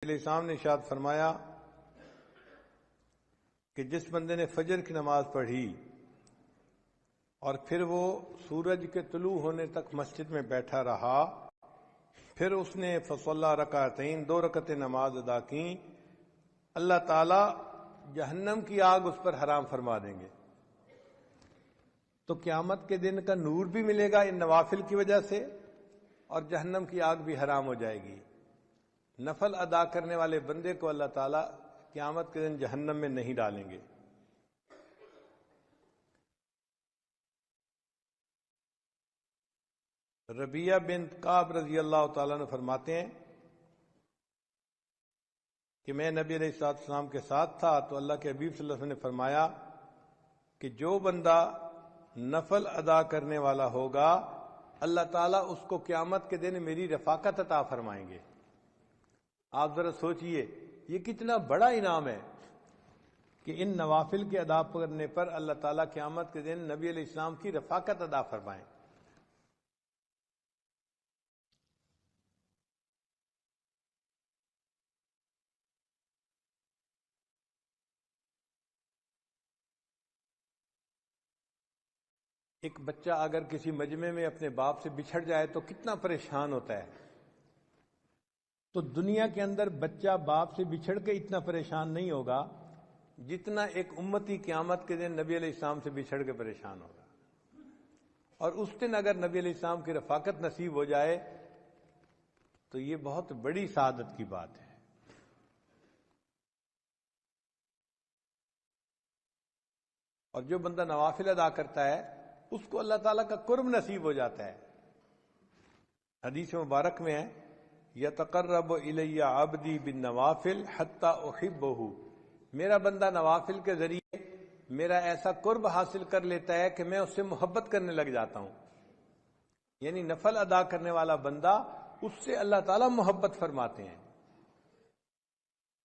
علیہ السلام نے ارشاد فرمایا کہ جس بندے نے فجر کی نماز پڑھی اور پھر وہ سورج کے طلوع ہونے تک مسجد میں بیٹھا رہا، پھر اس نے فصلی رکعتین 2 رکعتیں نماز ادا کی، اللہ تعالی جہنم کی آگ اس پر حرام فرما دیں گے۔ تو قیامت کے دن کا نور بھی ملے گا ان نوافل کی وجہ سے، اور جہنم کی آگ بھی حرام ہو جائے گی۔ نفل ادا کرنے والے بندے کو اللہ تعالیٰ قیامت کے دن جہنم میں نہیں ڈالیں گے۔ ربیہ بنت کعب رضی اللہ تعالیٰ عنہ فرماتے ہیں کہ میں نبی علیہ السلام کے ساتھ تھا تو اللہ کے حبیب صلی اللہ علیہ وسلم نے فرمایا کہ جو بندہ نفل ادا کرنے والا ہوگا اللہ تعالیٰ اس کو قیامت کے دن میری رفاقت عطا فرمائیں گے۔ آپ ذرا سوچئے یہ کتنا بڑا انعام ہے کہ ان نوافل کے ادا کرنے پر اللہ تعالیٰ قیامت کے دن نبی علیہ السلام کی رفاقت عطا فرمائیں۔ ایک بچہ اگر کسی مجمع میں اپنے باپ سے بچھڑ جائے تو کتنا پریشان ہوتا ہے، تو دنیا کے اندر بچہ باپ سے بچھڑ کے اتنا پریشان نہیں ہوگا جتنا ایک امتی قیامت کے دن نبی علیہ السلام سے بچھڑ کے پریشان ہوگا۔ اور اس دن اگر نبی علیہ السلام کی رفاقت نصیب ہو جائے تو یہ بہت بڑی سعادت کی بات ہے۔ اور جو بندہ نوافل ادا کرتا ہے اس کو اللہ تعالیٰ کا قرب نصیب ہو جاتا ہے۔ حدیث مبارک میں ہے یتقرب الی عبدی بالنوافل حتی احبہ، میرا بندہ نوافل کے ذریعے میرا ایسا قرب حاصل کر لیتا ہے کہ میں اس سے محبت کرنے لگ جاتا ہوں۔ یعنی نفل ادا کرنے والا بندہ اس سے اللہ تعالیٰ محبت فرماتے ہیں،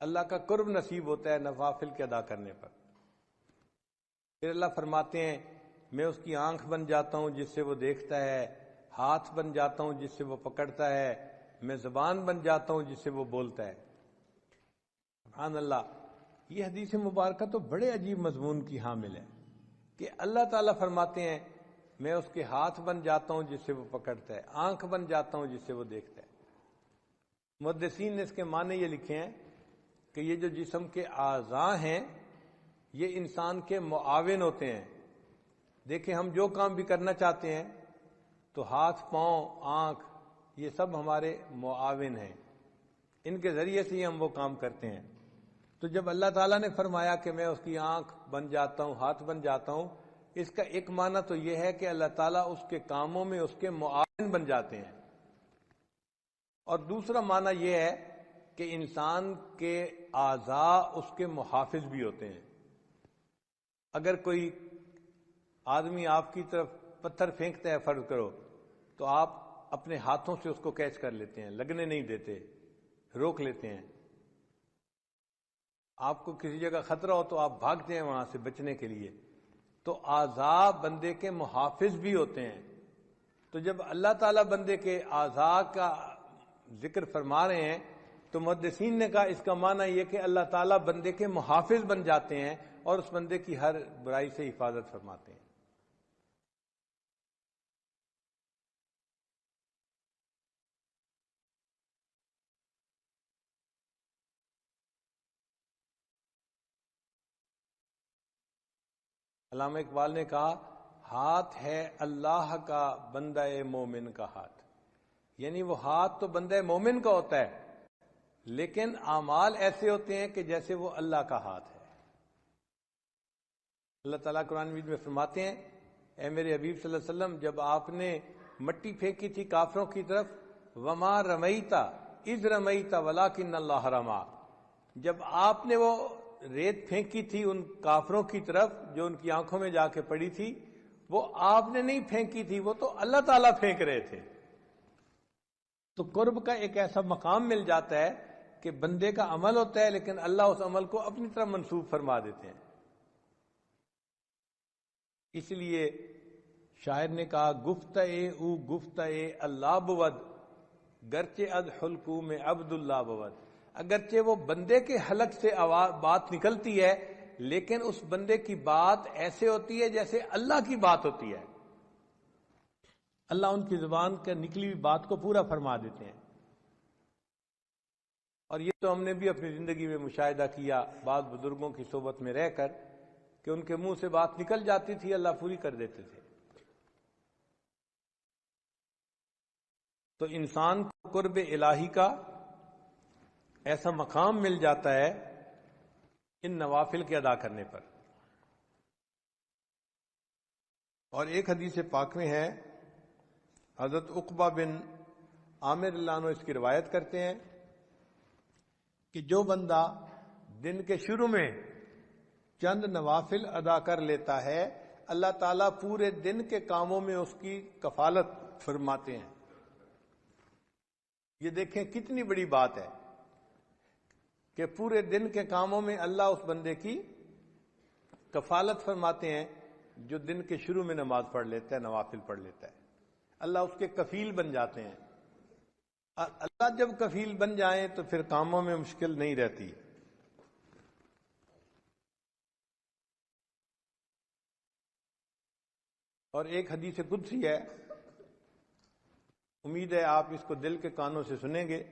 اللہ کا قرب نصیب ہوتا ہے نوافل کے ادا کرنے پر۔ پھر اللہ فرماتے ہیں میں اس کی آنکھ بن جاتا ہوں جس سے وہ دیکھتا ہے، ہاتھ بن جاتا ہوں جس سے وہ پکڑتا ہے، میں زبان بن جاتا ہوں جس سے وہ بولتا ہے۔ سبحان اللہ، یہ حدیث مبارکہ تو بڑے عجیب مضمون کی حامل ہے کہ اللہ تعالیٰ فرماتے ہیں میں اس کے ہاتھ بن جاتا ہوں جس سے وہ پکڑتا ہے، آنکھ بن جاتا ہوں جس سے وہ دیکھتا ہے۔ محدثین نے اس کے معنی یہ لکھے ہیں کہ یہ جو جسم کے اعضاء ہیں یہ انسان کے معاون ہوتے ہیں۔ دیکھیں ہم جو کام بھی کرنا چاہتے ہیں تو ہاتھ، پاؤں، آنکھ یہ سب ہمارے معاون ہیں، ان کے ذریعے سے ہی ہم وہ کام کرتے ہیں۔ تو جب اللہ تعالیٰ نے فرمایا کہ میں اس کی آنکھ بن جاتا ہوں، ہاتھ بن جاتا ہوں، اس کا ایک معنی تو یہ ہے کہ اللہ تعالیٰ اس کے کاموں میں اس کے معاون بن جاتے ہیں، اور دوسرا معنی یہ ہے کہ انسان کے اعضاء اس کے محافظ بھی ہوتے ہیں۔ اگر کوئی آدمی آپ کی طرف پتھر پھینکتا ہے فرض کرو تو آپ اپنے ہاتھوں سے اس کو کیچ کر لیتے ہیں، لگنے نہیں دیتے، روک لیتے ہیں۔ آپ کو کسی جگہ خطرہ ہو تو آپ بھاگتے ہیں وہاں سے بچنے کے لیے۔ تو اعضاء بندے کے محافظ بھی ہوتے ہیں۔ تو جب اللہ تعالیٰ بندے کے اعضاء کا ذکر فرما رہے ہیں تو محدثین نے کہا اس کا معنی یہ کہ اللہ تعالیٰ بندے کے محافظ بن جاتے ہیں اور اس بندے کی ہر برائی سے حفاظت فرماتے ہیں۔ علامہ اقبال نے کہا ہاتھ ہے اللہ کا بندہ مومن کا ہاتھ، یعنی وہ ہاتھ تو بندہ مومن کا ہوتا ہے لیکن اعمال ایسے ہوتے ہیں کہ جیسے وہ اللہ کا ہاتھ ہے۔ اللہ تعالیٰ قرآن مجید میں فرماتے ہیں اے میرے حبیب صلی اللہ علیہ وسلم جب آپ نے مٹی پھینکی تھی کافروں کی طرف، وما رمیتا اذ رمیتا ولکن اللہ رما، جب آپ نے وہ ریت پھینکی تھی ان کافروں کی طرف جو ان کی آنکھوں میں جا کے پڑی تھی، وہ آپ نے نہیں پھینکی تھی، وہ تو اللہ تعالیٰ پھینک رہے تھے۔ تو قرب کا ایک ایسا مقام مل جاتا ہے کہ بندے کا عمل ہوتا ہے لیکن اللہ اس عمل کو اپنی طرف منسوب فرما دیتے ہیں۔ اس لیے شاعر نے کہا گفتئے اللہ بود گرچہ از حلقوم عبد اللہ بود، اگرچہ وہ بندے کے حلق سے بات نکلتی ہے، لیکن اس بندے کی بات ایسے ہوتی ہے جیسے اللہ کی بات ہوتی ہے. اللہ ان کی زبان کے نکلی ہوئی بات کو پورا فرما دیتے ہیں. اور یہ تو ہم نے بھی اپنی زندگی میں مشاہدہ کیا بعض بزرگوں کی صحبت میں رہ کر کہ ان کے منہ سے بات نکل جاتی تھی، اللہ پوری کر دیتے تھے. تو انسان کو قرب الہی کا ایسا مقام مل جاتا ہے ان نوافل کے ادا کرنے پر. اور ایک حدیث پاک میں ہے، حضرت عقبہ بن عامر اللہ عنہ اس کی روایت کرتے ہیں کہ جو بندہ دن کے شروع میں چند نوافل ادا کر لیتا ہے، اللہ تعالیٰ پورے دن کے کاموں میں اس کی کفالت فرماتے ہیں. یہ دیکھیں کتنی بڑی بات ہے کہ پورے دن کے کاموں میں اللہ اس بندے کی کفالت فرماتے ہیں جو دن کے شروع میں نماز پڑھ لیتا ہے، نوافل پڑھ لیتا ہے. اللہ اس کے کفیل بن جاتے ہیں. اللہ جب کفیل بن جائیں تو پھر کاموں میں مشکل نہیں رہتی. اور ایک حدیث قدسی ہے، امید ہے آپ اس کو دل کے کانوں سے سنیں گے.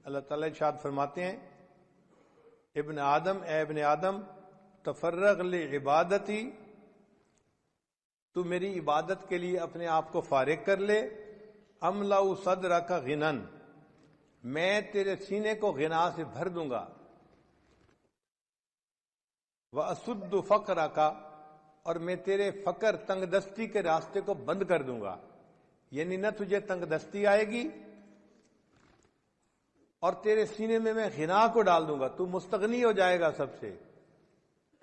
اللہ تعالیٰ ارشاد فرماتے ہیں، اے ابن آدم تفرغ لعبادتی، تو میری عبادت کے لیے اپنے آپ کو فارغ کر لے. املأ صدرک غنن، میں تیرے سینے کو غنا سے بھر دوں گا. واسد فقرک، اور میں تیرے فقر تنگ دستی کے راستے کو بند کر دوں گا. یعنی نہ تجھے تنگ دستی آئے گی، اور تیرے سینے میں غنا کو ڈال دوں گا. تو مستغنی ہو جائے گا سب سے،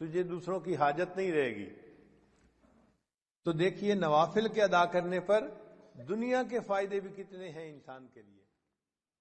تجھے دوسروں کی حاجت نہیں رہے گی. تو دیکھیے نوافل کے ادا کرنے پر دنیا کے فائدے بھی کتنے ہیں انسان کے لیے.